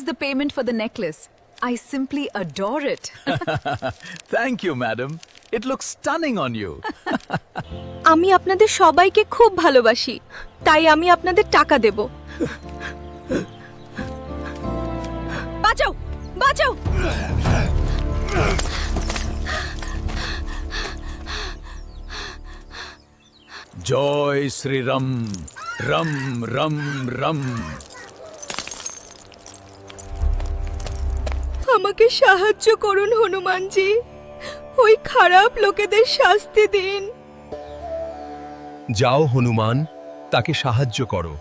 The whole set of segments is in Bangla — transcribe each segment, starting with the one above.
the payment for the necklace. I simply adore it. Thank you, madam. It looks stunning on you. আমি আপনাদের সবাইকে খুব ভালোবাসি, তাই আমি আপনাদের টাকা দেব। বাঁচাও, বাঁচাও! Joy Sri Ram, Ram Ram Ram. আমাকে সাহায্য করুন হনুমানজি, ওই খারাপ লোকেদের শাস্তি দিন। যাও হনুমান, তাকে সাহায্য করো।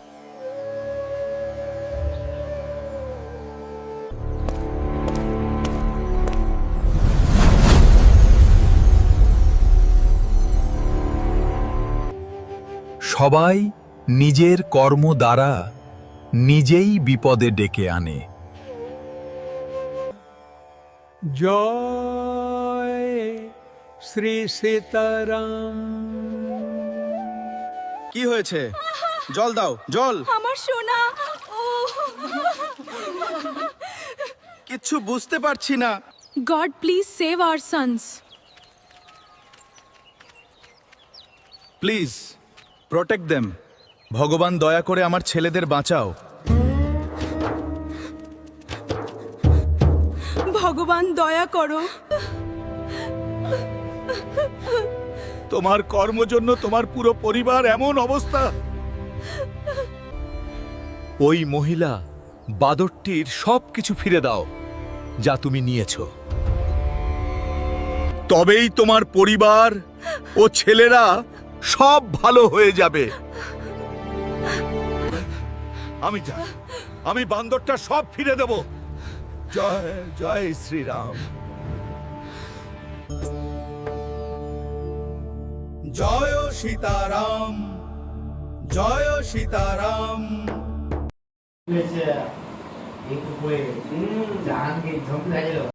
সবাই নিজের কর্ম দ্বারা নিজেই বিপদে ডেকে আনে। জয় শ্রী সীতারাম। কি হয়েছে? জল দাও, জল। আমার সোনা, কিচ্ছু বুঝতে পারছি না। God please save our sons. Please protect them. ভগবান দয়া করে আমার ছেলেদের বাঁচাও। ভগবান দয়া করো। তোমার কর্মের জন্য তোমার পুরো পরিবার এমন অবস্থা। ওই মহিলা বাদরটির সবকিছু ফিরে দাও যা তুমি নিয়েছ। তবেই তোমার পরিবার ও ছেলেরা সব ভালো হয়ে যাবে। আমি বান্দরটা সব ফিরে দেব। জয় জয় শ্রীরাম। জয় সীতারাম, জয় সীতারাম। एक रुपये जान के झोंक